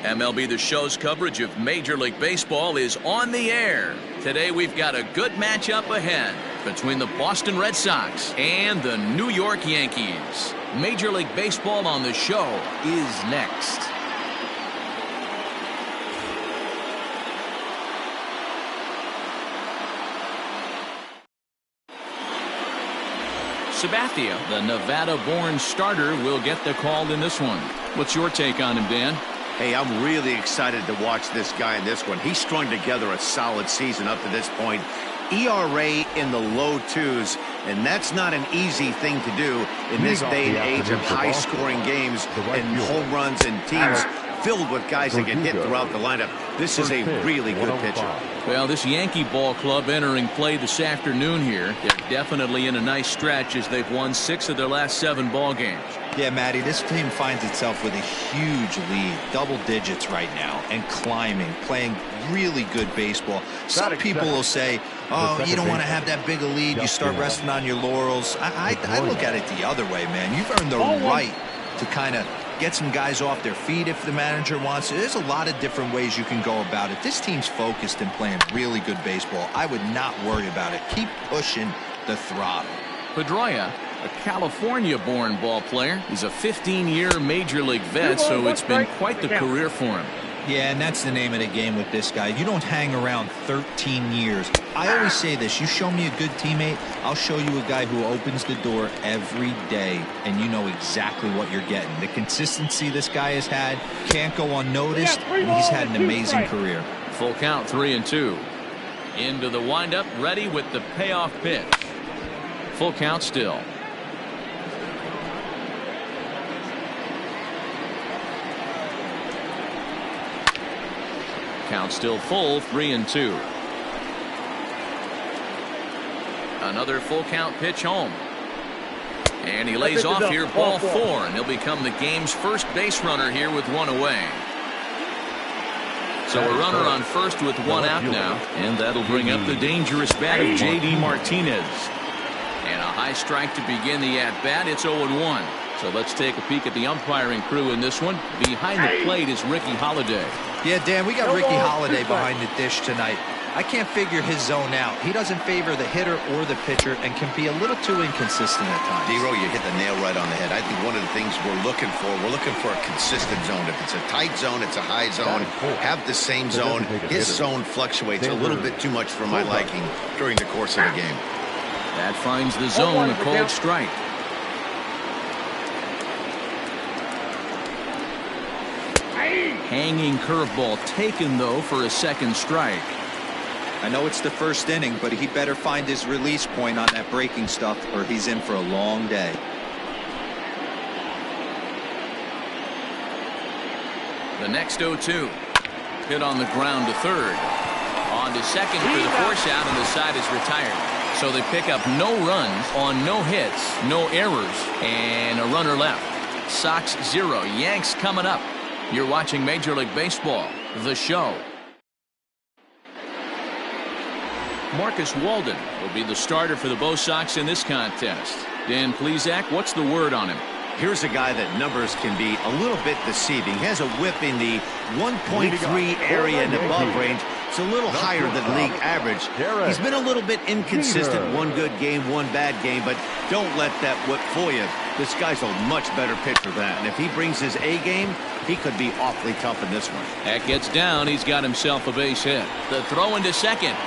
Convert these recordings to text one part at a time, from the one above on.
MLB The Show's coverage of Major League Baseball is on the air. Today we've got a good matchup ahead between the Boston Red Sox and the New York Yankees. Major League Baseball on The Show is next. Sabathia, the Nevada-born starter, will get the call in this one. What's your take on him, Dan? Hey, I'm really excited to watch this guy in this one. He's strung together a solid season up to this point. ERA in the low 2s, and that's not an easy thing to do in this day and age of high-scoring games and home runs and teams filled with guys that get hit throughout the lineup. This is a really good pitcher. Well, this Yankee ball club entering play this afternoon here. They're definitely in a nice stretch as they've won 6 of their last 7 ball games. Yeah, Matty, this team finds itself with a huge lead, double digits right now, and climbing, playing really good baseball. Some people will say, oh, you don't want to have that big a lead. You start resting on your laurels. I look at it the other way, man. You've earned the right to kind of get some guys off their feet if the manager wants to. There's a lot of different ways you can go about it. This team's focused and playing really good baseball. I would not worry about it. Keep pushing the throttle. Pedroia, a California-born ball player. He's a 15-year Major League vet, so it's been quite the career for him. Yeah, and that's the name of the game with this guy. You don't hang around 13 years. I always say this, you show me a good teammate, I'll show you a guy who opens the door every day, and you know exactly what you're getting. The consistency this guy has had can't go unnoticed, and he's had an amazing career. Full count, 3-2. Into the windup, ready with the payoff pitch. Full count still. Count still full, 3-2. Another full count pitch home. And he lays off here, ball 4, and he'll become the game's first base runner here with 1 away. So a runner on first with 1 out now, and that'll bring up the dangerous bat of J.D. Martinez. And a high strike to begin the at-bat. It's 0-1. So let's take a peek at the umpiring crew in this one. Behind the plate is Ricky Holiday. Yeah, Dan, we got Ricky Holiday behind the dish tonight. I can't figure his zone out. He doesn't favor the hitter or the pitcher and can be a little too inconsistent at times. D-Row, you hit the nail right on the head. I think one of the things we're looking for a consistent zone. If it's a tight zone, it's a high zone. Have the same zone. His zone fluctuates a little bit too much for my liking during the course of the game. That finds the zone, a called strike. Hanging curveball taken, though, for a second strike. I know it's the first inning, but he better find his release point on that breaking stuff, or he's in for a long day. The next 0-2. Hit on the ground to third. On to second for the force out, and the side is retired. So they pick up no runs on no hits, no errors, and a runner left. Sox 0, Yanks coming up. You're watching Major League Baseball, The Show. Marcus Walden will be the starter for the Bo Sox in this contest. Dan Plesac, what's the word on him? Here's a guy that numbers can be a little bit deceiving. He has a whip in the 1.3 area and above range. It's a little higher than league average. He's been a little bit inconsistent. One good game, one bad game, but don't let that whip fool you. This guy's a much better pitcher than that, and if he brings his A game, he could be awfully tough in this one. That gets down. He's got himself a base hit. The throw into second.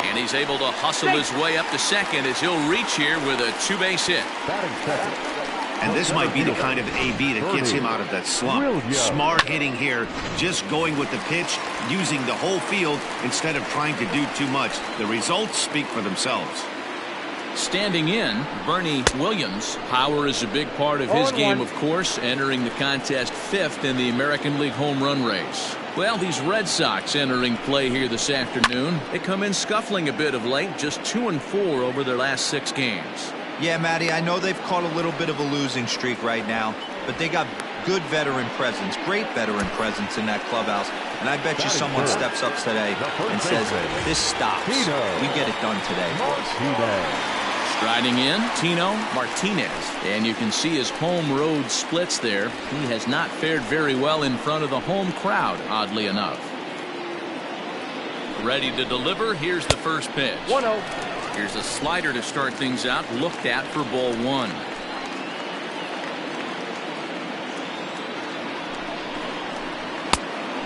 And he's able to hustle his way up to second as he'll reach here with a 2-base hit. And this might be the kind of AB that gets him out of that slump. Smart hitting here, just going with the pitch, using the whole field instead of trying to do too much. The results speak for themselves. Standing in, Bernie Williams. Power is a big part of his game, of course, entering the contest 5th in the American League home run race. Well, these Red Sox entering play here this afternoon. They come in scuffling a bit of late, just 2-4 over their last 6 games. Yeah, Matty, I know they've caught a little bit of a losing streak right now, but they got good veteran presence, great veteran presence in that clubhouse. And I bet you someone steps up today and says, this stops. We get it done today. Riding in, Tino Martinez. And you can see his home road splits there. He has not fared very well in front of the home crowd, oddly enough. Ready to deliver. Here's the first pitch. 1-0. Here's a slider to start things out. Looked at for ball one.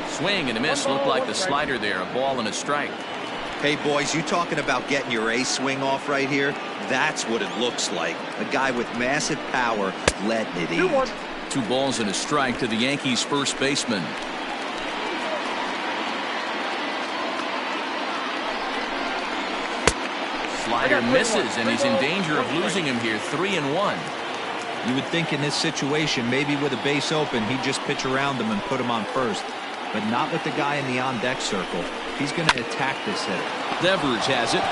Swing and a miss. Looked like the slider there. A ball and a strike. Hey, boys, you talking about getting your ace swing off right here? That's what it looks like. A guy with massive power letting it eat. 2 balls and a strike to the Yankees' first baseman. Slider misses, and he's in danger of losing him here. 3-1. You would think in this situation, maybe with a base open, he'd just pitch around him and put him on first. But not with the guy in the on-deck circle. He's going to attack this hitter. Devers has it.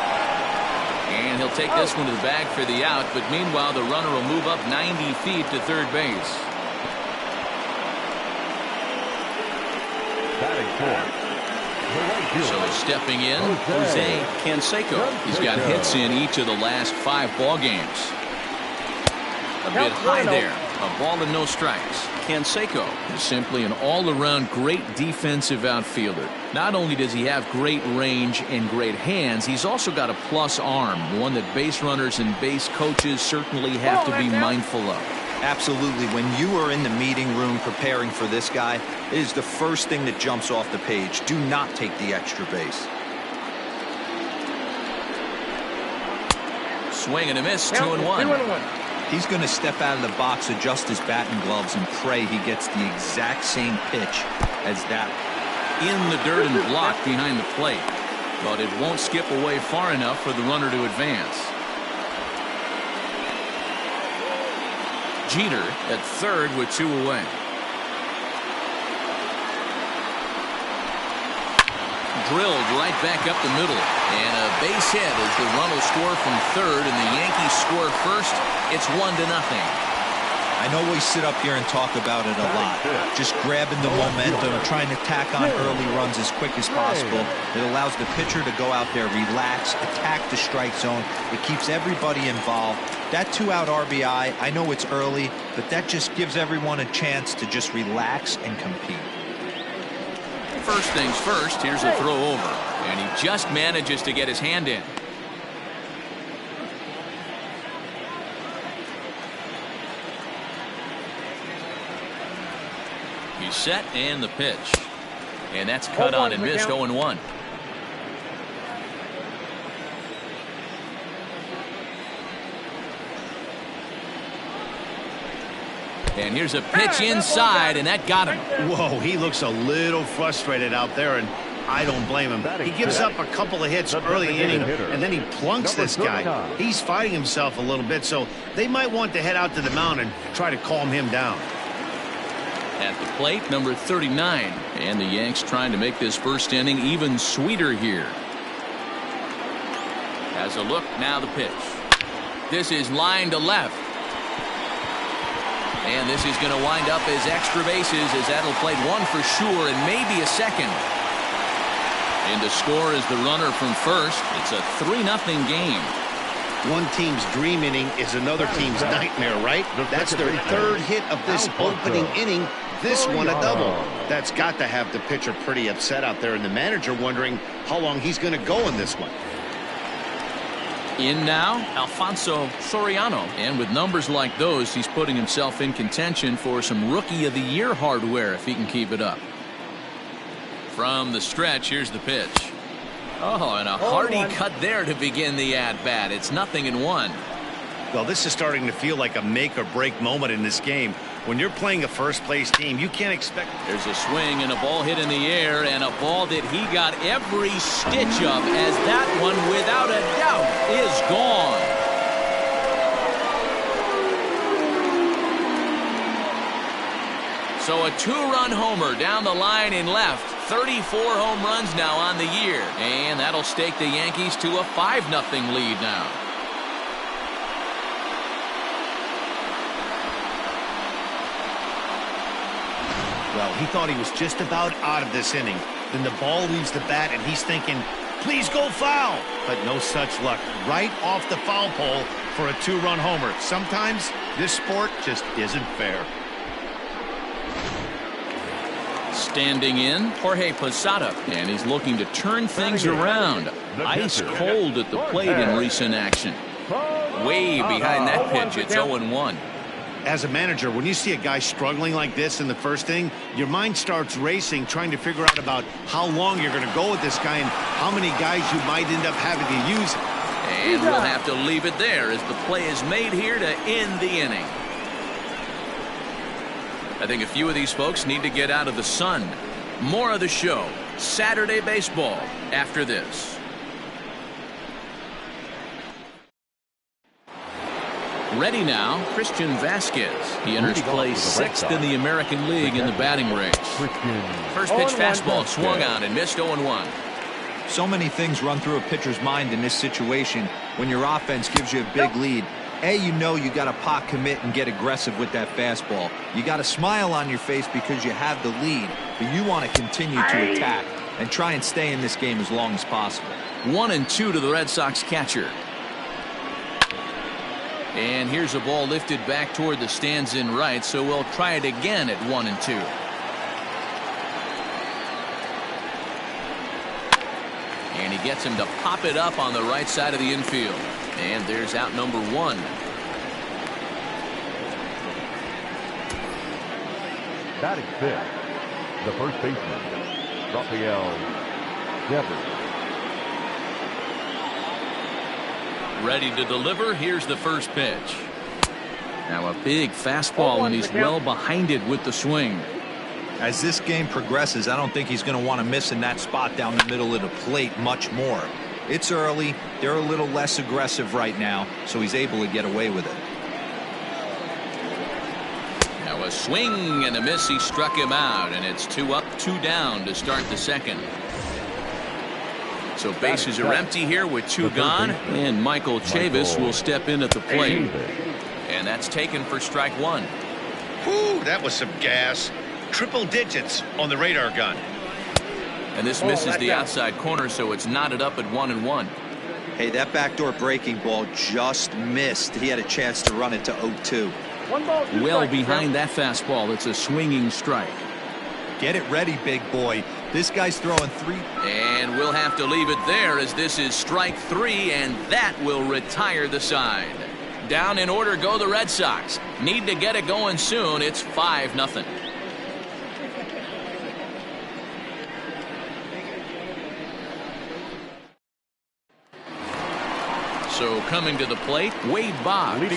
And he'll take this one to the bag for the out. But meanwhile, the runner will move up 90 feet to third base. So stepping in, Jose Canseco. He's got hits in each of the last 5 ball games. A bit high there. A ball and no strikes. Canseco is simply an all-around great defensive outfielder. Not only does he have great range and great hands, he's also got a plus arm, one that base runners and base coaches certainly have to be mindful of. Absolutely. When you are in the meeting room preparing for this guy, it is the first thing that jumps off the page. Do not take the extra base. Swing and a miss. 2-1. He's going to step out of the box, adjust his bat and gloves, and pray he gets the exact same pitch as that. In the dirt and blocked behind the plate. But it won't skip away far enough for the runner to advance. Jeter at third with 2 away. Drilled right back up the middle. And a base hit as the run will score from third and the Yankees score first. It's 1-0. I know we sit up here and talk about it a lot. Just grabbing the momentum, trying to tack on early runs as quick as possible. It allows the pitcher to go out there, relax, attack the strike zone. It keeps everybody involved. That 2-out RBI, I know it's early, but that just gives everyone a chance to just relax and compete. First things first, here's a throw over. And he just manages to get his hand in. He's set and the pitch. And that's cut on and missed. 0-1. And here's a pitch inside, and that got him. Whoa, he looks a little frustrated out there, and I don't blame him. He gives up a couple of hits early inning, and then he plunks this guy. He's fighting himself a little bit, so they might want to head out to the mound and try to calm him down. At the plate, number 39. And the Yanks trying to make this first inning even sweeter here. Has a look, now the pitch. This is line to left. And this is going to wind up as extra bases as that'll play 1 for sure and maybe a second. And to score is the runner from first. It's a 3-0 game. One team's dream inning is another team's nightmare, right? That's their 3rd hit of this opening inning. This one a double. That's got to have the pitcher pretty upset out there, and the manager wondering how long he's going to go in this one. In now, Alfonso Soriano. And with numbers like those, he's putting himself in contention for some Rookie of the Year hardware if he can keep it up. From the stretch, here's the pitch. Oh, and a hearty cut there to begin the at-bat. It's 0-1. Well, this is starting to feel like a make-or-break moment in this game. When you're playing a first-place team, you can't expect... There's a swing and a ball hit in the air, and a ball that he got every stitch of, as that one, without a doubt, is gone. So a 2-run homer down the line in left. 34 home runs now on the year. And that'll stake the Yankees to a 5-0 lead now. Well, he thought he was just about out of this inning. Then the ball leaves the bat, and he's thinking, please go foul. But no such luck. Right off the foul pole, for a 2-run homer. Sometimes this sport just isn't fair. Standing in, Jorge Posada, and he's looking to turn things around. Ice cold at the plate in recent action. Way behind that pitch, it's 0-1. As a manager, when you see a guy struggling like this in the first inning, your mind starts racing, trying to figure out about how long you're going to go with this guy and how many guys you might end up having to use. And we'll have to leave it there as the play is made here to end the inning. I think a few of these folks need to get out of the sun. More of the show, Saturday Baseball, after this. Ready now, Christian Vasquez. He enters play 6th in the American League in the batting race. First pitch fastball swung on and missed 0-1. So many things run through a pitcher's mind in this situation when your offense gives you a big lead. You know you got to pot commit and get aggressive with that fastball. You got a smile on your face because you have the lead, but you want to continue to attack and try and stay in this game as long as possible. 1-2 to the Red Sox catcher. And here's a ball lifted back toward the stands in right, so we'll try it again at 1-2. And he gets him to pop it up on the right side of the infield. And there's out number 1. Batting 5th, the first baseman, Rafael Devers. Ready to deliver. Here's the first pitch. Now a big fastball, and he's well behind it with the swing. As this game progresses, I don't think he's going to want to miss in that spot down the middle of the plate much more. It's early. They're a little less aggressive right now, so he's able to get away with it. Now a swing and a miss. He struck him out, and it's 2 up, 2 down to start the second. So bases are empty here with 2 gone, and Michael Chavis will step in at the plate. And that's taken for strike 1. Whew, that was some gas. Triple digits on the radar gun. And this misses the outside corner, so it's knotted up at 1-1. Hey, that backdoor breaking ball just missed. He had a chance to run it to 0-2. Well behind that fastball. It's a swinging strike. Get it ready, big boy. This guy's throwing 3. And we'll have to leave it there as this is strike 3, and that will retire the side. Down in order go the Red Sox. Need to get it going soon. It's 5-0. So coming to the plate, Wade Boggs.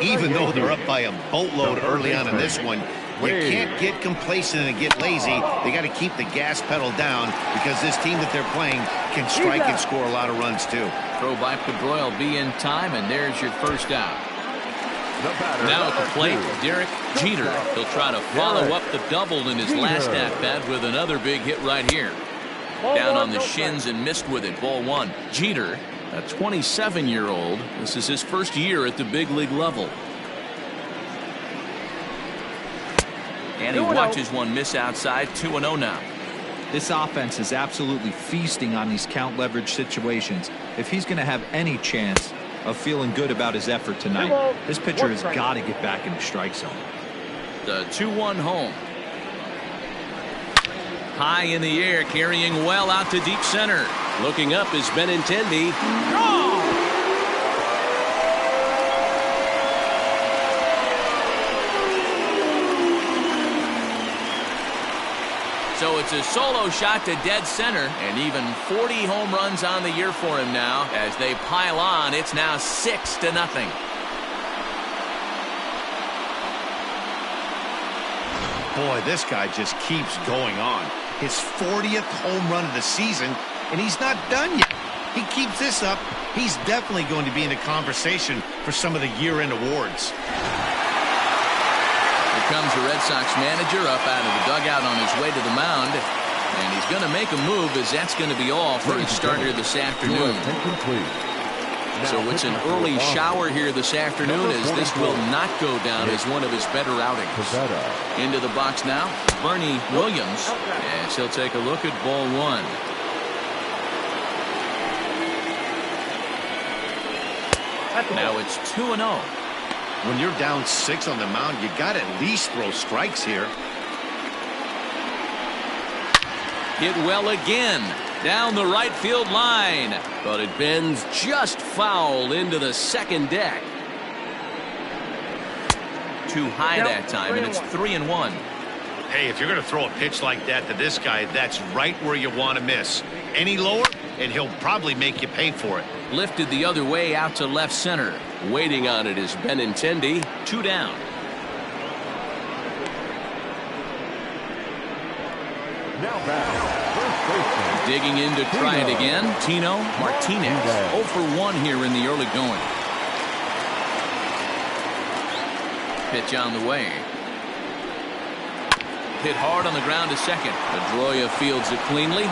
Even though they're up by a boatload early on in this one, you can't get complacent and get lazy. They got to keep the gas pedal down because this team that they're playing can strike and score a lot of runs too. Throw by Pedroia will be in time, and there's your first out. Now at the plate, Derek Jeter. He'll try to follow up the double in his last at-bat with another big hit right here. Down on the shins and missed with it. Ball 1. Jeter, a 27-year-old. This is his first year at the big league level. And he watches one miss outside. 2-0 now. This offense is absolutely feasting on these count leverage situations. If he's going to have any chance of feeling good about his effort tonight, this pitcher has got to get back in the strike zone. The 2-1 home. High in the air, carrying well out to deep center. Looking up is Benintendi. Gone! So it's a solo shot to dead center, and even 40 home runs on the year for him now. As they pile on, it's now 6-0. Boy, this guy just keeps going on. His 40th home run of the season, and he's not done yet. He keeps this up, he's definitely going to be in the conversation for some of the year-end awards. Here comes the Red Sox manager up out of the dugout on his way to the mound. And he's going to make a move, as that's going to be all for his starter this afternoon. So it's an early shower here this afternoon, as this will not go down as one of his better outings. Into the box now, Bernie Williams, as he'll take a look at ball 1. Now it's 2-0. When you're down 6 on the mound, you got to at least throw strikes here. Hit well again. Down the right field line. But it bends just foul into the second deck. Too high that time, and it's 3-1. Hey, if you're going to throw a pitch like that to this guy, that's right where you want to miss. Any lower, and he'll probably make you pay for it. Lifted the other way out to left center. Waiting on it is Benintendi. 2 down. Now back, first baseman. Digging in to try it again. Tino Martinez. 0 for 1 here in the early going. Pitch on the way. Hit hard on the ground to second. Pedroia fields it cleanly.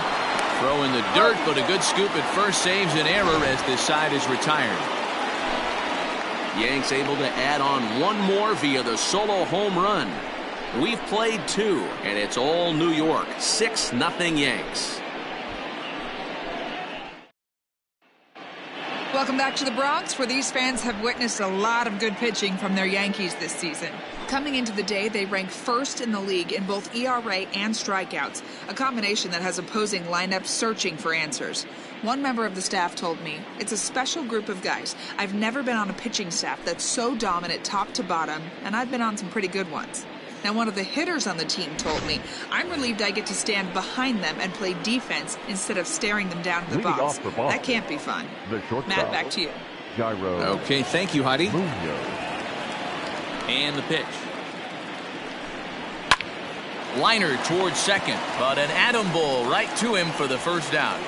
Throw in the dirt, but a good scoop at first saves an error as this side is retired. Yanks able to add on one more via the solo home run. We've played 2, and it's all New York. 6-0 Yanks. Welcome back to the Bronx, where these fans have witnessed a lot of good pitching from their Yankees this season. Coming into the day, they rank first in the league in both ERA and strikeouts, a combination that has opposing lineups searching for answers. One member of the staff told me, "It's a special group of guys. I've never been on a pitching staff that's so dominant top to bottom, and I've been on some pretty good ones." Now, one of the hitters on the team told me, "I'm relieved I get to stand behind them and play defense instead of staring them down in the box. That can't be fun." Matt, back to you. Gyro. Okay, thank you, Heidi. Munoz. And the pitch. Liner towards second, but an atom ball right to him for the first out.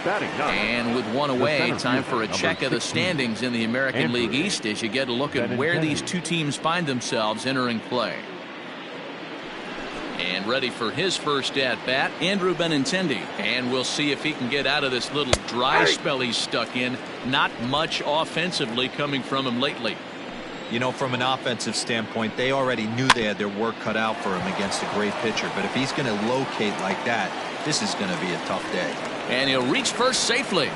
Batting ninth. And with one away, time for a check of the 16, standings in the American Andrew League East as you get a look at where these two teams find themselves entering play. And ready for his first at-bat, Andrew Benintendi. And we'll see if he can get out of this little dry spell he's stuck in. Not much offensively coming from him lately. You know, from an offensive standpoint, they already knew they had their work cut out for him against a great pitcher. But if he's going to locate like that, this is going to be a tough day. And he'll reach first safely.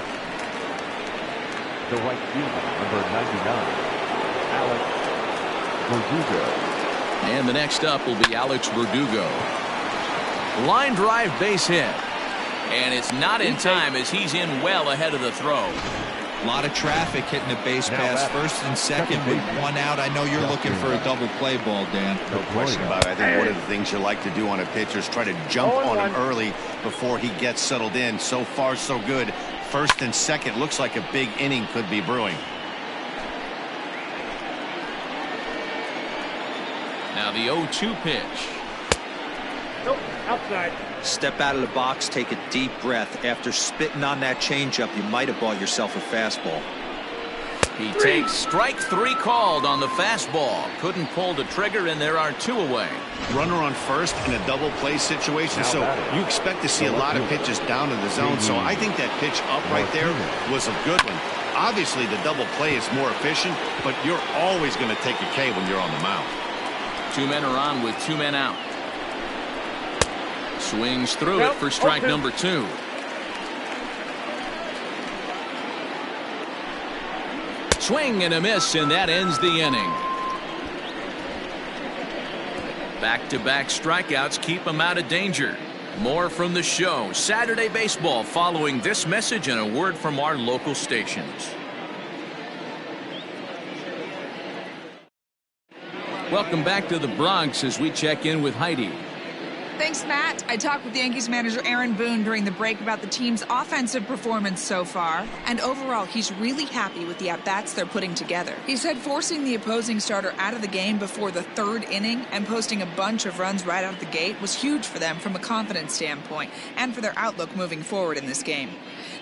The right fielder, number 99, Alex Verdugo. And the next up will be Alex Verdugo. Line drive base hit. And it's not in time as he's in well ahead of the throw. A lot of traffic hitting the base pass first and second with one out. I know you're looking for a double play ball, Dan. No question about it. I think one of the things you like to do on a pitcher is try to jump on him early before he gets settled in. So far, so good. First and second looks like a big inning could be brewing. Now the 0-2 pitch. Nope, outside. Step out of the box, take a deep breath. After spitting on that changeup, you might have bought yourself a fastball. He takes strike 3 called on the fastball. Couldn't pull the trigger, and there are 2 away. Runner on first in a double play situation, so you expect to see a lot of pitches down in the zone. So I think that pitch up right there was a good one. Obviously, the double play is more efficient, but you're always going to take a K when you're on the mound. 2 men are on with 2 men out. Swings through it for strike number 2. Swing and a miss, and that ends the inning. Back-to-back strikeouts keep him out of danger. More from the show. Saturday baseball following this message and a word from our local stations. Welcome back to the Bronx as we check in with Heidi. Thanks, Matt. I talked with Yankees manager Aaron Boone during the break about the team's offensive performance so far, and overall, he's really happy with the at-bats they're putting together. He said forcing the opposing starter out of the game before the 3rd inning and posting a bunch of runs right out of the gate was huge for them from a confidence standpoint and for their outlook moving forward in this game.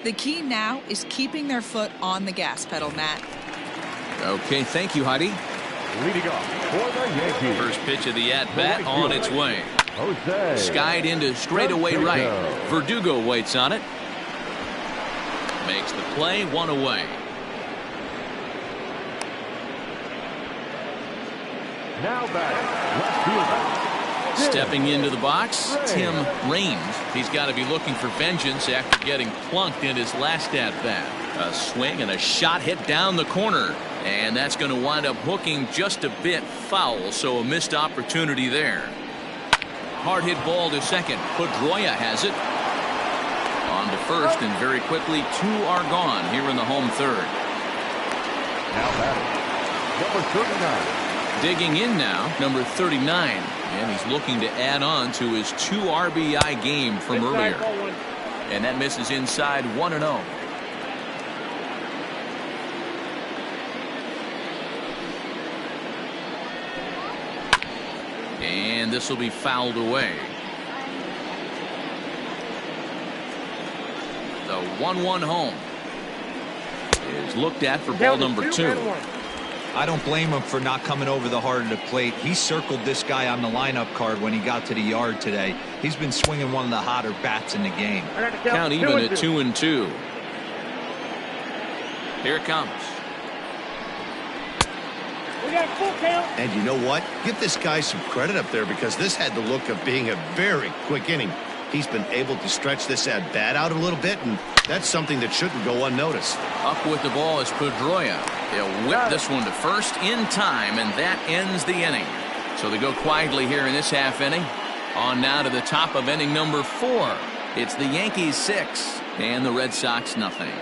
The key now is keeping their foot on the gas pedal, Matt. Okay, thank you, Heidi. Leading off for the Yankees. First pitch of the at-bat on its way. Jose. Skied into straightaway right. Verdugo waits on it. Makes the play, 1 away. Now batting, left fielder. Stepping into the box, Tim Raines. He's got to be looking for vengeance after getting plunked in his last at-bat. A swing and a shot hit down the corner. And that's going to wind up hooking just a bit foul, so a missed opportunity there. Hard hit ball to second. Pedroia has it. On to first, and very quickly 2 are gone here in the home third. Now batting, number 39. Digging in now, number 39. And he's looking to add on to his 2 RBI game from earlier. And that misses inside 1-0. And this will be fouled away. The 1-1 home is looked at for ball number 2. I don't blame him for not coming over the heart of the plate. He circled this guy on the lineup card when he got to the yard today. He's been swinging one of the hotter bats in the game. Count even at 2-2. Here it comes. We got full count. And you know what? Give this guy some credit up there, because this had the look of being a very quick inning. He's been able to stretch this at bat out a little bit, and that's something that shouldn't go unnoticed. Up with the ball is Pedroia. They'll whip this one to first in time, and that ends the inning. So they go quietly here in this half inning. On now to the top of inning number 4. It's the Yankees 6 and the Red Sox nothing.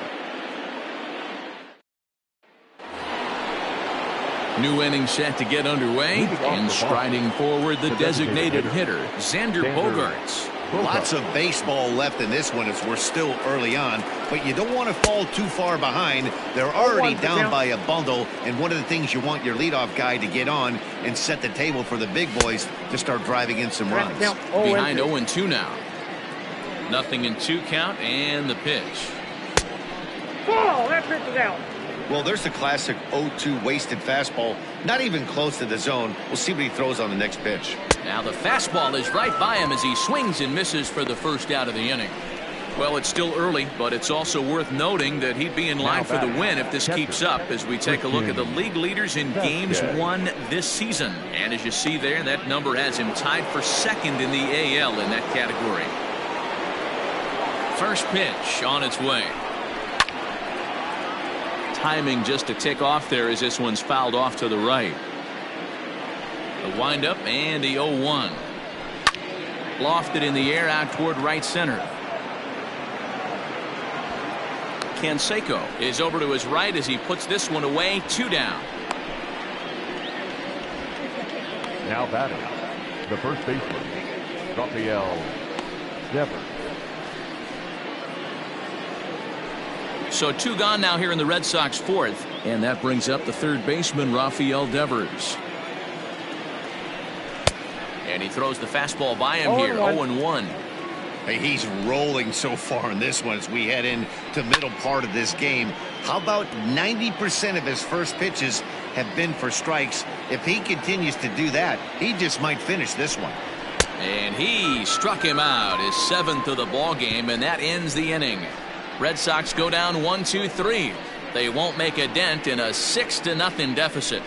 New inning set to get underway, and striding forward the designated hitter, Xander Bogaerts. Lots of baseball left in this one as we're still early on, but you don't want to fall too far behind. They're already down by a bundle, and one of the things you want your leadoff guy to get on and set the table for the big boys to start driving in some runs. Behind 0-2 now. 0-2 count, and the pitch. Oh, that pitch is out. Well, there's the classic 0-2 wasted fastball. Not even close to the zone. We'll see what he throws on the next pitch. Now the fastball is right by him as he swings and misses for the first out of the inning. Well, it's still early, but it's also worth noting that he'd be in line for the win if this keeps up, as we take a look at the league leaders in games won this season. And as you see there, that number has him tied for second in the AL in that category. First pitch on its way. Timing just to tick off there as this one's fouled off to the right. The windup and the 0-1. Lofted in the air out toward right center. Canseco is over to his right as he puts this one away. 2 down. Now batting, the first baseman, Rafael Devers. So 2 gone now here in the Red Sox 4th, and that brings up the third baseman, Rafael Devers. And he throws the fastball by him here. 0-1. Hey, he's rolling so far in this one as we head into middle part of this game. How about 90% of his first pitches have been for strikes? If he continues to do that, he just might finish this one. And he struck him out, his 7th of the ball game, and that ends the inning. Red Sox go down 1-2-3. They won't make a dent in a 6-0 deficit.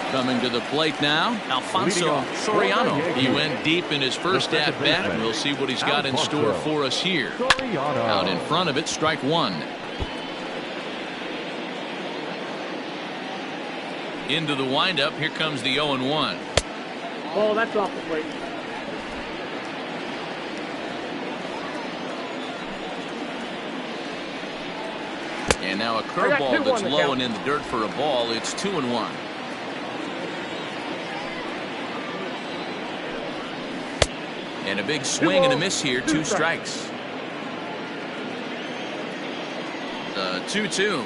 Coming to the plate now, Alfonso Soriano. He went deep in his first at bat, and we'll see what he's got in store for us here. Out in front of it, strike 1. Into the windup, here comes the 0-1. Oh, that's off the plate. And now a curveball that's low and in the dirt for a ball. It's 2-1. And a big swing and a miss here. 2 strikes. The 2-2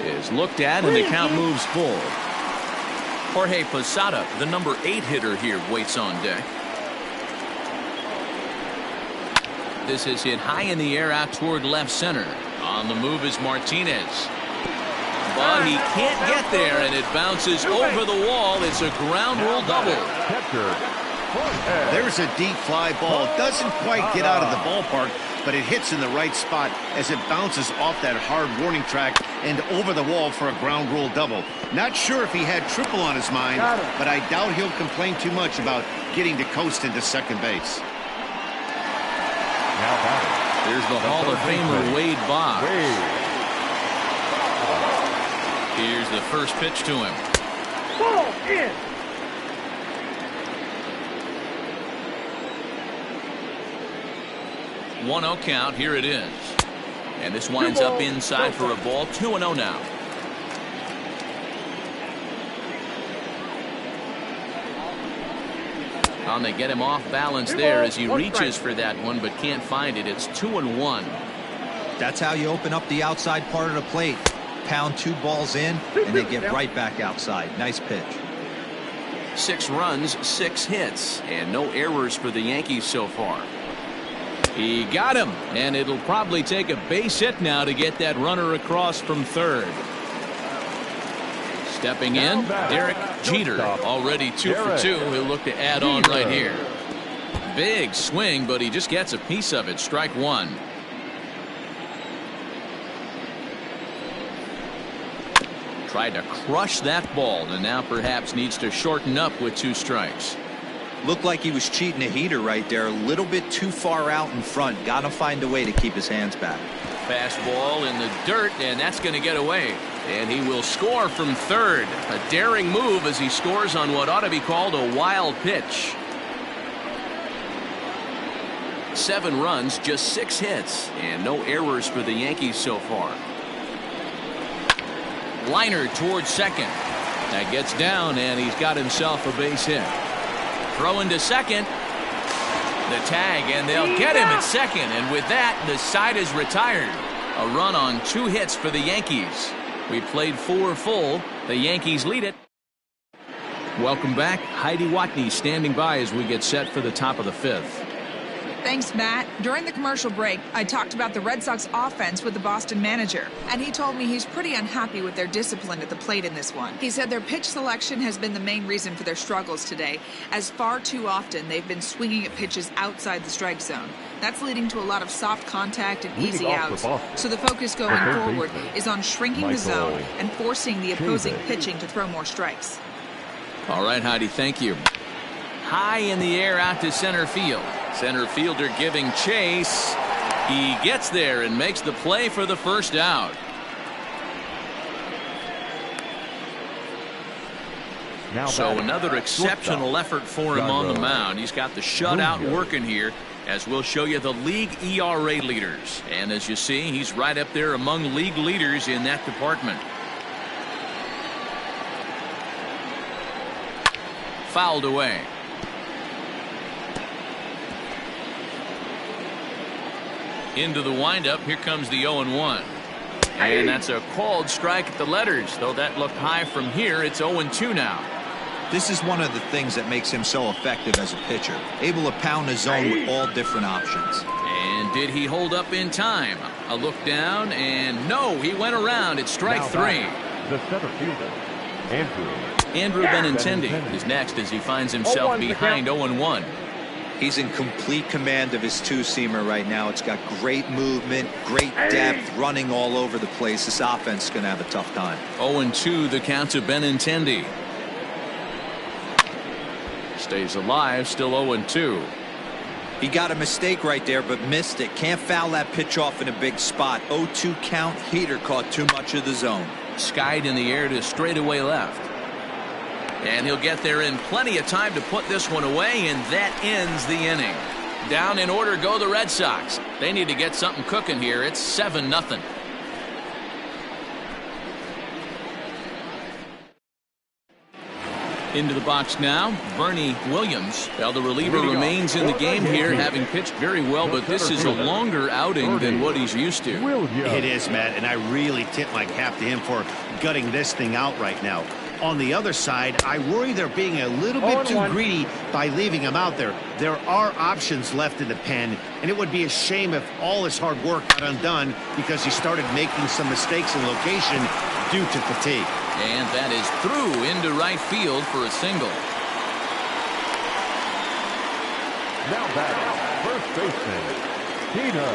is looked at, and the count moves full. Jorge Posada, the number 8 hitter here, waits on deck. This is hit high in the air out toward left center. On the move is Martinez. But he can't get there, and it bounces over the wall. It's a ground rule double. There's a deep fly ball. Doesn't quite get out of the ballpark, but it hits in the right spot as it bounces off that hard warning track and over the wall for a ground rule double. Not sure if he had triple on his mind, but I doubt he'll complain too much about getting to coast into second base. Now batting. There's the Hall of Famer Wade Boggs. Here's the first pitch to him. Ball in. 1-0 count. Here it is. And this winds up inside for a ball. 2-0 now. And they get him off balance there as he reaches for that one but can't find it. It's 2-1. That's how you open up the outside part of the plate. Pound 2 balls in and they get right back outside. Nice pitch. 6 runs, 6 hits, and no errors for the Yankees so far. He got him, and it'll probably take a base hit now to get that runner across from third. Stepping in, Derek Jeter, already 2 for 2. He'll look to add on right here. Big swing, but he just gets a piece of it. Strike 1. Tried to crush that ball, and now perhaps needs to shorten up with 2 strikes. Looked like he was cheating a heater right there. A little bit too far out in front. Got to find a way to keep his hands back. Fastball in the dirt, and that's going to get away. And he will score from third. A daring move as he scores on what ought to be called a wild pitch. 7 runs, just 6 hits, and no errors for the Yankees so far. Liner towards second. That gets down, and he's got himself a base hit. Throw into second. The tag, and they'll get him at second. And with that, the side is retired. A run on 2 hits for the Yankees. We played 4 full. The Yankees lead it. Welcome back. Heidi Watney standing by as we get set for the top of the 5th. Thanks, Matt. During the commercial break, I talked about the Red Sox offense with the Boston manager, and he told me he's pretty unhappy with their discipline at the plate in this one. He said their pitch selection has been the main reason for their struggles today, as far too often they've been swinging at pitches outside the strike zone. That's leading to a lot of soft contact and easy outs. So the focus going forward is on shrinking the zone and forcing the opposing pitching to throw more strikes. All right, Heidi, thank you. High in the air out to center field. Center fielder giving chase. He gets there and makes the play for the first out. So another exceptional effort for him on the mound. He's got the shutout working here, as we'll show you the league ERA leaders. And as you see, he's right up there among league leaders in that department. Fouled away. Into the windup. Here comes the 0-1. And that's a called strike at the letters. Though that looked high from here, it's 0-2 now. This is one of the things that makes him so effective as a pitcher. Able to pound the zone with all different options. And did he hold up in time? A look down, and no, he went around. It's strike 3. The center fielder, Andrew Benintendi is next as he finds himself behind 0-1. He's in complete command of his 2-seamer right now. It's got great movement, great depth, running all over the place. This offense is going to have a tough time. 0-2 the count to Benintendi. Stays alive, still 0-2. He got a mistake right there, but missed it. Can't foul that pitch off in a big spot. 0-2 count. Heater caught too much of the zone. Skied in the air to straightaway left. And he'll get there in plenty of time to put this one away, and that ends the inning. Down in order go the Red Sox. They need to get something cooking here. It's 7-0. Into the box now, Bernie Williams. Well, the reliever remains in the game here, having pitched very well, but this is a longer outing than what he's used to. It is, Matt, and I really tip my cap to him for gutting this thing out right now. On the other side, I worry they're being a little bit too greedy by leaving him out there. There are options left in the pen, and it would be a shame if all his hard work got undone because he started making some mistakes in location due to fatigue. And that is through into right field for a single. Now back, first baseman, Tino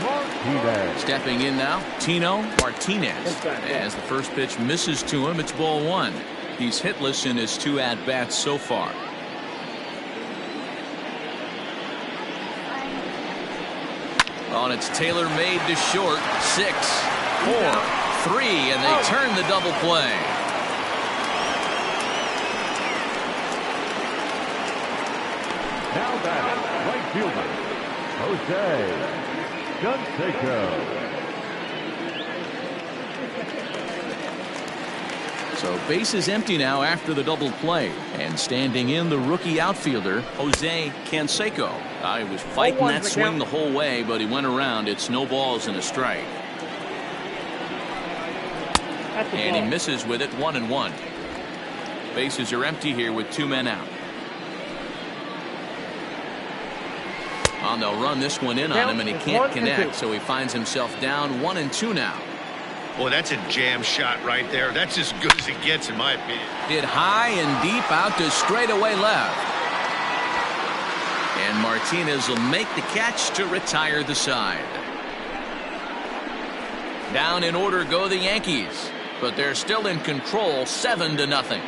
Martinez. Stepping in now, Tino Martinez. As the first pitch misses to him, it's ball 1. He's hitless in his 2 at-bats so far. Oh, and it's tailor-made to short. 6, 4, 3, and they turn the double play. Now batting, right fielder, Jose Canseco. So base is empty now after the double play. And standing in, the rookie outfielder, Jose Canseco. He was fighting that swing the whole way, but he went around. It's no balls and a strike. And he misses with it, 1-1. Bases are empty here with 2 men out. Well, they'll run this one in on him, and he can't connect, so he finds himself down 1-2 now. Boy, that's a jam shot right there. That's as good as it gets, in my opinion. Hit high and deep out to straightaway left. And Martinez will make the catch to retire the side. Down in order go the Yankees, but they're still in control, 7-0.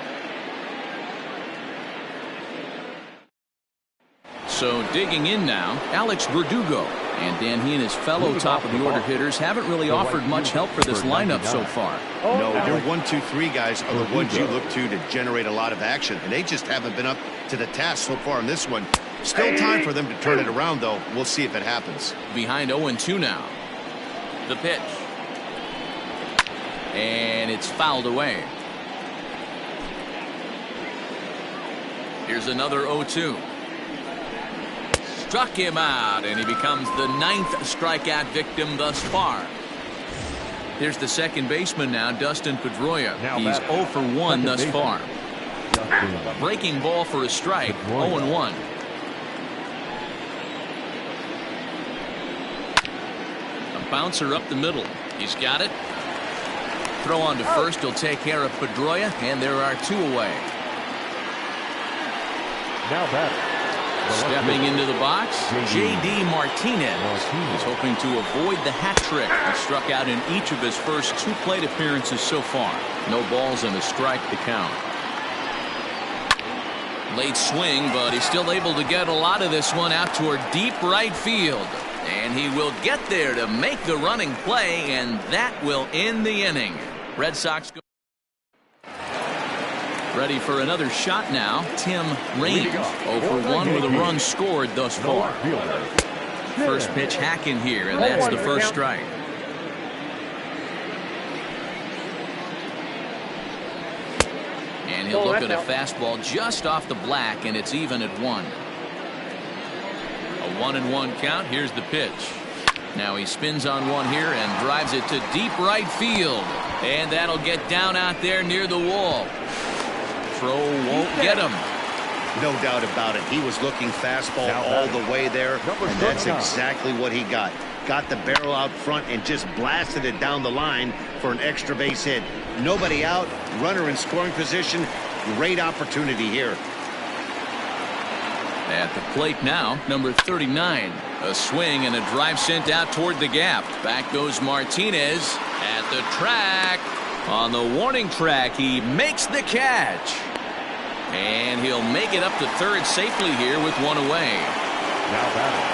So digging in now, Alex Verdugo. And Dan, he and his fellow top-of-the-order hitters haven't really offered much help for this lineup so far. No, your 1, 2, 3 guys are the ones you look to generate a lot of action, and they just haven't been up to the task so far in this one. Still time for them to turn it around, though. We'll see if it happens. Behind 0-2 now. The pitch. And it's fouled away. Here's another 0-2. Struck him out, and he becomes the 9th strikeout victim thus far. Here's the second baseman now, Dustin Pedroia. He's 0 for 1 thus far. Breaking ball for a strike, 0-1. A bouncer up the middle. He's got it. Throw on to first. He'll take care of Pedroia, and there are 2 away. Now batting. Stepping into the box, J.D. Martinez. He's hoping to avoid the hat trick. He struck out in each of his first 2 plate appearances so far. No balls and a strike to count. Late swing, but he's still able to get a lot of this one out toward deep right field. And he will get there to make the running play, and that will end the inning. Red Sox go. Ready for another shot now. Tim Raines, 0 for 1 with a run scored thus far. First pitch hacking here, and that's the first strike. And he'll look at a fastball just off the black, and it's even at 1. A 1-1 count. Here's the pitch. Now he spins on one here and drives it to deep right field. And that'll get down out there near the wall. Throw won't get him. No doubt about it. He was looking fastball all the way there, and that's exactly what he got. Got the barrel out front and just blasted it down the line for an extra base hit. Nobody out, runner in scoring position. Great opportunity here. At the plate now, number 39. A swing and a drive sent out toward the gap. Back goes Martinez at the track. On the warning track, he makes the catch. And he'll make it up to third safely here with 1 away. Now batting,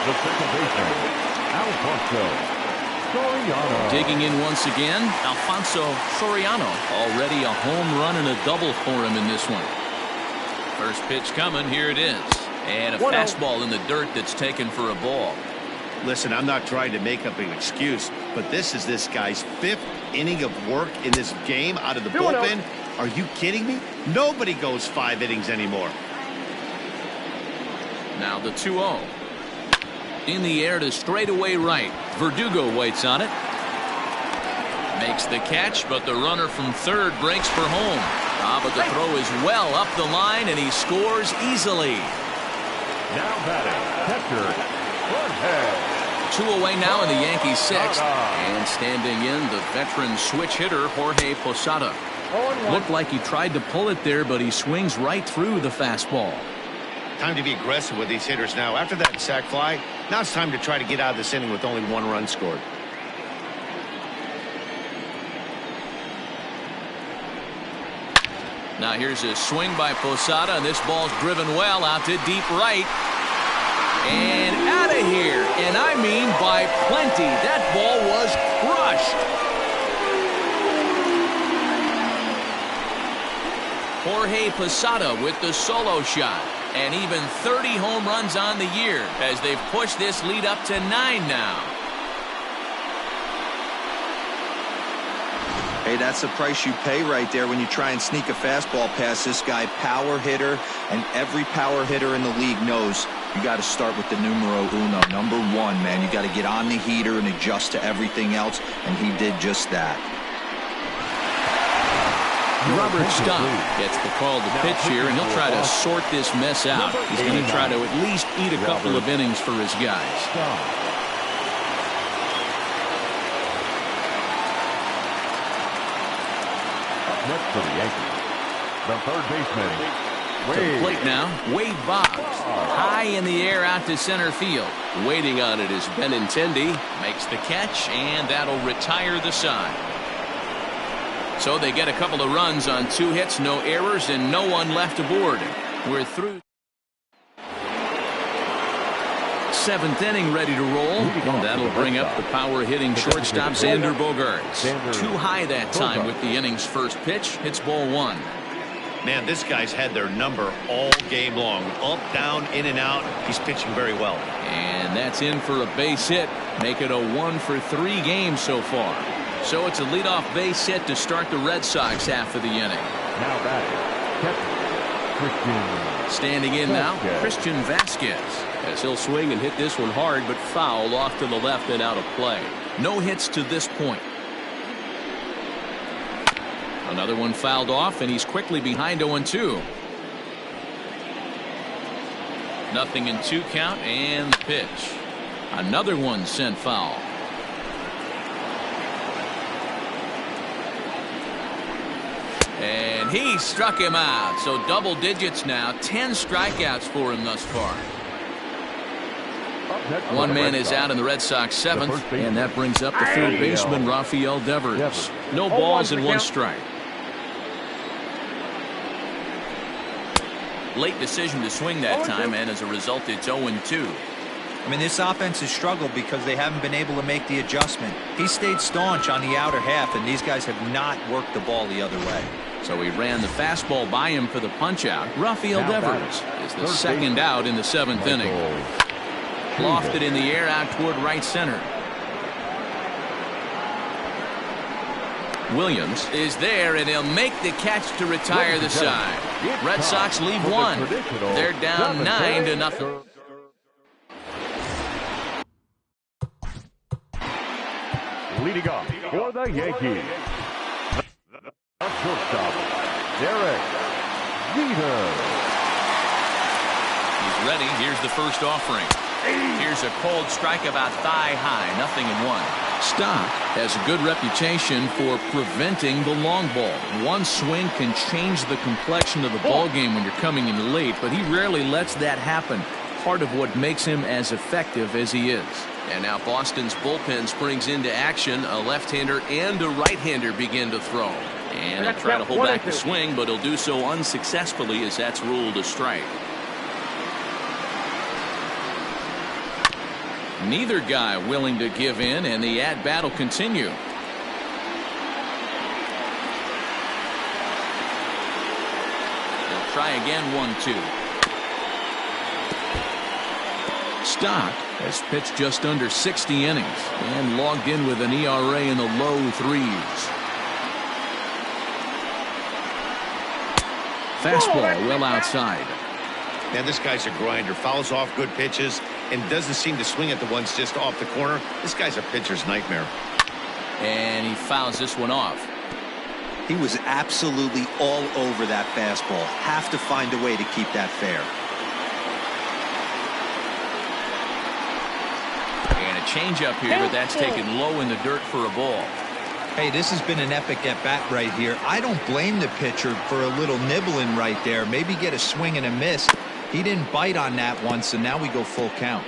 the second baseman, Alfonso Soriano. Digging in once again, Alfonso Soriano. Already a home run and a double for him in this one. First pitch coming, here it is. And a fastball in the dirt that's taken for a ball. Listen, I'm not trying to make up an excuse, but this is this guy's 5th inning of work in this game out of the bullpen. Are you kidding me? Nobody goes 5 innings anymore. Now the 2-0. In the air to straightaway right. Verdugo waits on it. Makes the catch, but the runner from third breaks for home. But the throw is well up the line, and he scores easily. Now batting, catcher, Jorge. 2 away now in the Yankees 6th. And standing in, the veteran switch hitter, Jorge Posada. Looked like he tried to pull it there, but he swings right through the fastball. Time to be aggressive with these hitters now. After that sac fly, now it's time to try to get out of this inning with only 1 run scored. Now here's a swing by Posada, and this ball's driven well out to deep right. And out of here. And I mean by plenty. That ball was crushed. Jorge Posada with the solo shot. And even 30 home runs on the year as they've pushed this lead up to 9 now. Hey, that's the price you pay right there when you try and sneak a fastball past this guy. Power hitter, and every power hitter in the league knows you got to start with the numero uno, number 1, man. You got to get on the heater and adjust to everything else, and he did just that. Robert Stock gets the call to pitch here, and he'll try to sort this mess out. He's going to try to at least eat a couple of innings for his guys. Up next for the Yankees, the third baseman. To the plate now, Wade Boggs. High in the air out to center field. Waiting on it is Benintendi. Makes the catch, and that'll retire the side. So they get a couple of runs on 2 hits, no errors, and no one left aboard. We're through 7th inning, ready to roll. And that'll bring up the power-hitting shortstop Xander Bogaerts. Too high that time with the inning's first pitch. Hits ball 1. Man, this guy's had their number all game long. Up, down, in and out. He's pitching very well. And that's in for a base hit. Make it a 1 for 3 games so far. So it's a leadoff base hit to start the Red Sox half of the inning. Now batting, Christian. Standing in now, Christian Vasquez. As he'll swing and hit this one hard, but foul off to the left and out of play. No hits to this point. Another one fouled off, and he's quickly behind 0-2. Nothing in 2 count, and the pitch. Another one sent foul. And he struck him out. So double digits now. 10 strikeouts for him thus far. One man is out in the Red Sox 7th, and that brings up the third baseman, Rafael Devers. No balls and 1 strike. Late decision to swing that time, and as a result, it's 0-2. I mean, this offense has struggled because they haven't been able to make the adjustment. He stayed staunch on the outer half, and these guys have not worked the ball the other way. So he ran the fastball by him for the punch-out. Rafael Devers is the second out in the 7th inning. Lofted in the air out toward right center. Williams is there, and he'll make the catch to retire the side. Red Sox lead 1. They're down 9-0. Leading off for the Yankees, the shortstop, Derek Jeter. He's ready. Here's the first offering. Here's a cold strike about thigh high. 0-1. Stock has a good reputation for preventing the long ball. One swing can change the complexion of the ball game when you're coming in late, but he rarely lets that happen. Part of what makes him as effective as he is. And now Boston's bullpen springs into action. A left-hander and a right-hander begin to throw. And he'll try to hold back the swing, but he'll do so unsuccessfully as that's ruled a strike. Neither guy willing to give in, and the at-bat will continue. They'll try again, 1-2. Stock has pitched just under 60 innings and logged in with an ERA in the low 3s. Fastball well outside. Man, this guy's a grinder. Fouls off good pitches and doesn't seem to swing at the ones just off the corner. This guy's a pitcher's nightmare. And he fouls this one off. He was absolutely all over that fastball. Have to find a way to keep that fair. And a changeup here, but that's taken low in the dirt for a ball. Hey, this has been an epic at-bat right here. I don't blame the pitcher for a little nibbling right there. Maybe get a swing and a miss. He didn't bite on that one, so now we go full count.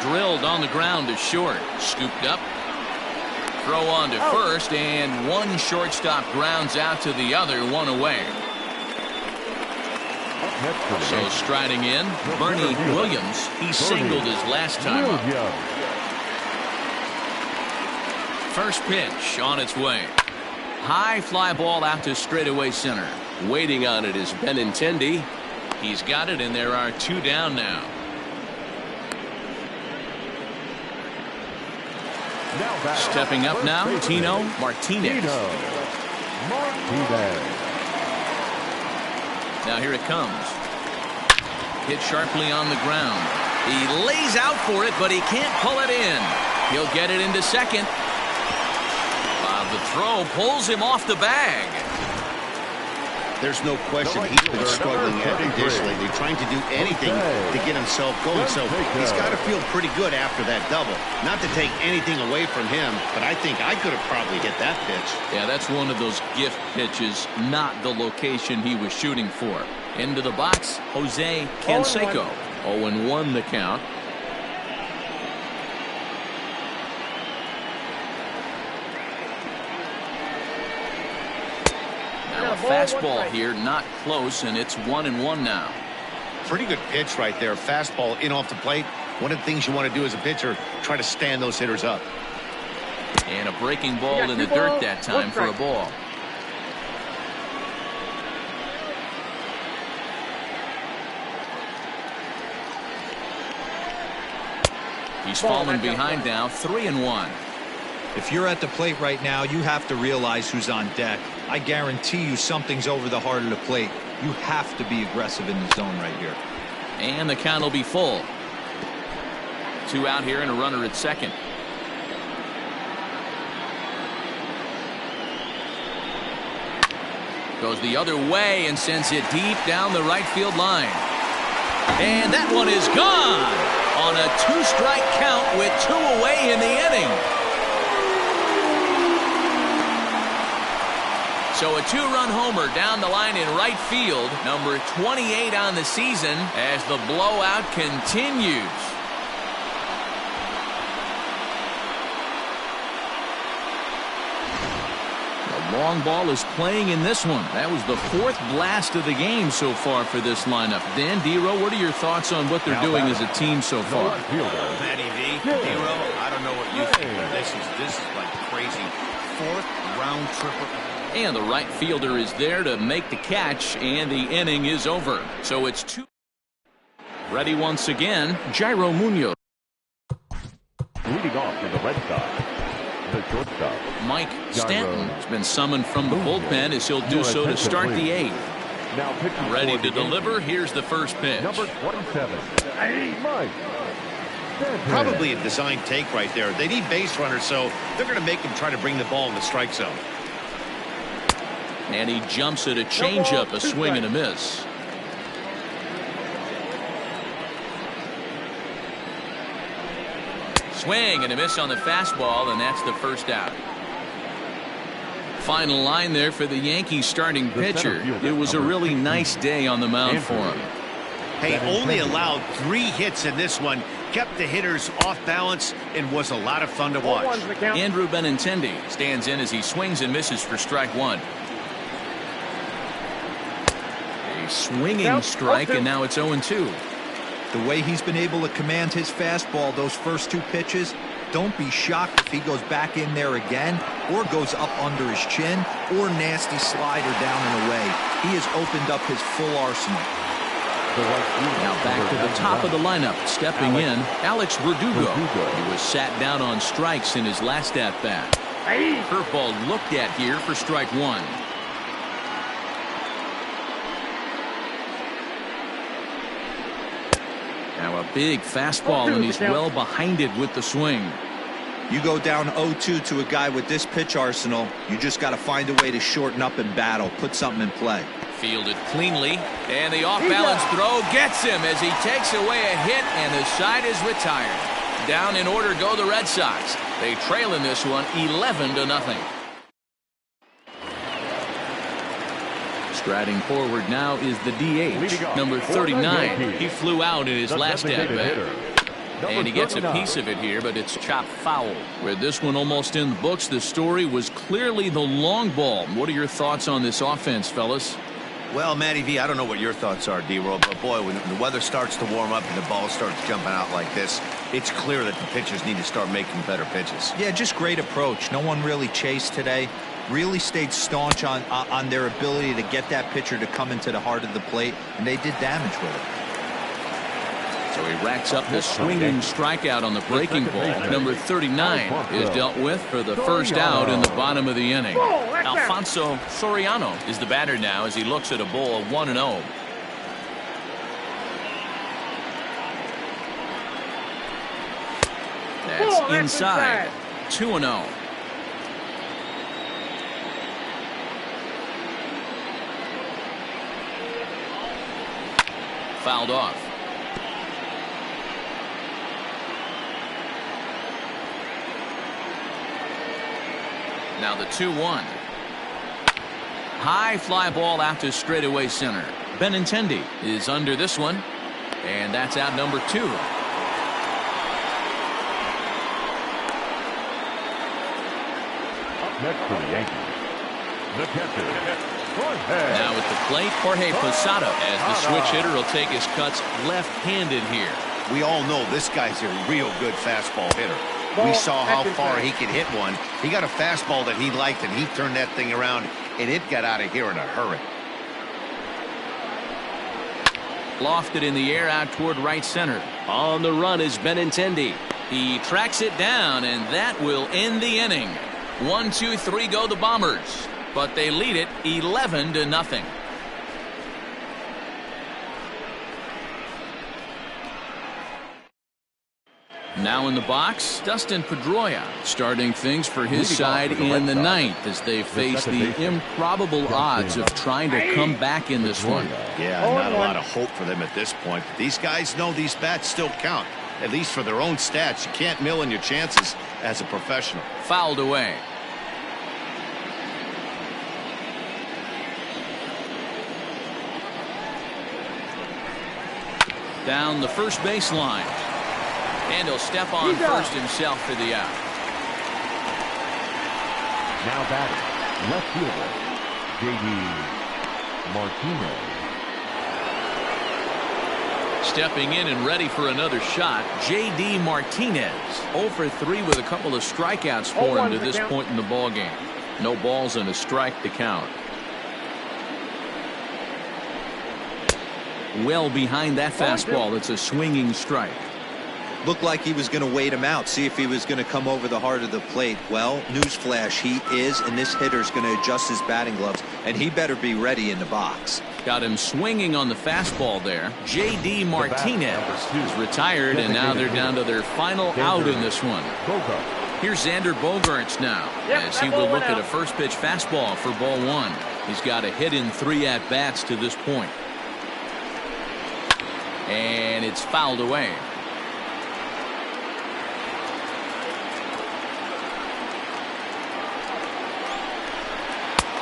Drilled on the ground to short. Scooped up. Throw on to first, and one shortstop grounds out to the other, one away. So striding in, Bernie Williams. He singled his last time up. First pitch on its way. High fly ball out to straightaway center. Waiting on it is Benintendi. He's got it, and there are two down now. Stepping up now, Tino Martinez. Now here it comes. Hit sharply on the ground. He lays out for it, but he can't pull it in. He'll get it into second. The throw pulls him off the bag. There's no question he's been struggling at the dish lately, trying to do anything to get himself going. So he's got to feel pretty good after that double. Not to take anything away from him, but I think I could have probably hit that pitch. Yeah, that's one of those gift pitches, not the location he was shooting for. Into the box, Jose Canseco. 0-1 the count. Now a fastball here, not close, and it's 1-1 now. Pretty good pitch right there. Fastball in off the plate. One of the things you want to do as a pitcher, try to stand those hitters up. And a breaking ball in the dirt that time for a ball. He's fallen behind now, 3-1. If you're at the plate right now, you have to realize who's on deck. I guarantee you something's over the heart of the plate. You have to be aggressive in the zone right here. And the count will be full. Two out here and a runner at second. Goes the other way and sends it deep down the right field line. And that one is gone on a two-strike count with two away in the inning. So a two-run homer down the line in right field, number 28 on the season, as the blowout continues. The long ball is playing in this one. That was the fourth blast of the game so far for this lineup. Dan, D-Row, what are your thoughts on what they're doing as a team so far? Matty V, D-Row, I don't know what you think, but this is like crazy. Fourth round tripper. And the right fielder is there to make the catch, and the inning is over. So it's two. Ready once again, Jairo Munoz. Leading off for the Red Sox, the shortstop, Mike Stanton has been summoned from the bullpen as he'll do so to start the eighth. Now ready to deliver. Here's the first pitch. Number 27, Mike. Probably a design take right there. They need base runners, so they're going to make him try to bring the ball in the strike zone. And he jumps at a changeup, a swing and a miss. Swing and a miss on the fastball, and that's the first out. Final line there for the Yankees starting pitcher. It was a really nice day on the mound for him. Hey, only allowed 3 hits in this one. Kept the hitters off balance and was a lot of fun to watch. Andrew Benintendi stands in as he swings and misses for strike one. A swinging strike, and now it's 0-2. The way he's been able to command his fastball those first 2 pitches, don't be shocked if he goes back in there again or goes up under his chin or nasty slider down and away. He has opened up his full arsenal. Now back to the top of the lineup, stepping in, Alex Verdugo. He was sat down on strikes in his last at-bat. Curveball looked at here for strike one. Now a big fastball, and he's well behind it with the swing. You go down 0-2 to a guy with this pitch arsenal, you just got to find a way to shorten up and battle, put something in play. Fielded cleanly, and the off-balance throw gets him as he takes away a hit, and the side is retired. Down in order go the Red Sox. They trail in this one 11-0. Striding forward now is the DH, number 39. He flew out in his last at-bat. And he gets a piece of it here, but it's chopped foul. With this one almost in the books, the story was clearly the long ball. What are your thoughts on this offense, fellas? Well, Matty V, I don't know what your thoughts are, D-Roll, but boy, when the weather starts to warm up and the ball starts jumping out like this, it's clear that the pitchers need to start making better pitches. Yeah, just great approach. No one really chased today. Really stayed staunch on their ability to get that pitcher to come into the heart of the plate, and they did damage with it. So he racks up the swinging strikeout on the breaking ball. Number 39 is dealt with for the first out in the bottom of the inning. Alfonso Soriano is the batter now as he looks at a ball of 1-0. That's inside. 2-0. Fouled off. Now the 2-1. High fly ball out to straightaway center. Benintendi is under this one, and that's out number 2. Up next for the Yankees, the catcher, Jorge. Now at the plate, Jorge Posada, as the switch hitter will take his cuts left-handed here. We all know this guy's a real good fastball hitter. We saw how far he could hit one. He got a fastball that he liked, and he turned that thing around, and it got out of here in a hurry. Lofted in the air out toward right center. On the run is Benintendi. He tracks it down, and that will end the inning. 1, 2, 3 go the Bombers, but they lead it 11-0. Now in the box, Dustin Pedroia starting things for his side in the ninth as they face the improbable odds of trying to come back in this one. Yeah, not a lot of hope for them at this point. But these guys know these bats still count, at least for their own stats. You can't mill in your chances as a professional. Fouled away. Down the first base line. And he'll step on first himself for the out. Now batting, left fielder, J.D. Martinez. Stepping in and ready for another shot, J.D. Martinez. 0 for 3 with a couple of strikeouts for him to this point in the ballgame. No balls and a strike to count. Well behind that fastball, it's a swinging strike. Looked like he was going to wait him out, see if he was going to come over the heart of the plate. Well, newsflash, he is, and this hitter's going to adjust his batting gloves, and he better be ready in the box. Got him swinging on the fastball there. J.D. Martinez is retired, and now they're down to their final out in this one. Here's Xander Bogaerts now, as he will look at a first pitch fastball for ball 1. He's got a hit in 3 at-bats to this point. And it's fouled away.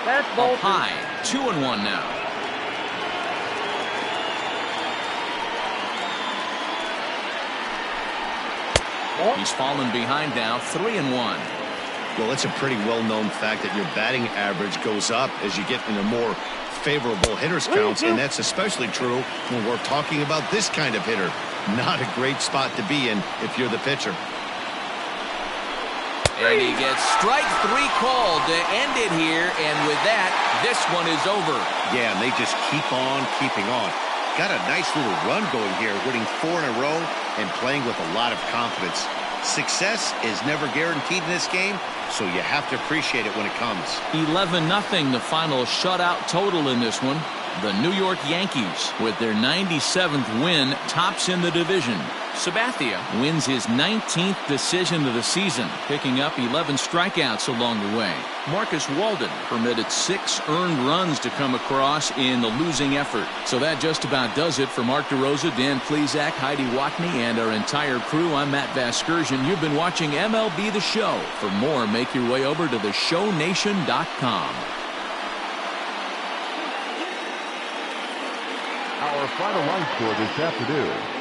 Up high, 2-1 now. He's fallen behind now, 3-1. Well, it's a pretty well-known fact that your batting average goes up as you get into more favorable hitters counts, and that's especially true when we're talking about this kind of hitter. Not a great spot to be in if you're the pitcher. And he gets strike 3 called to end it here, and with that, this one is over. Yeah, and they just keep on keeping on. Got a nice little run going here, winning 4 in a row and playing with a lot of confidence. Success is never guaranteed in this game, so you have to appreciate it when it comes. 11-0, the final shutout total in this one. The New York Yankees, with their 97th win, tops in the division. Sabathia wins his 19th decision of the season, picking up 11 strikeouts along the way. Marcus Walden permitted 6 earned runs to come across in the losing effort. So that just about does it for Mark DeRosa, Dan Plesac, Heidi Watney, and our entire crew. I'm Matt Vasgersian. You've been watching MLB The Show. For more, make your way over to theshownation.com. Our final line score this afternoon.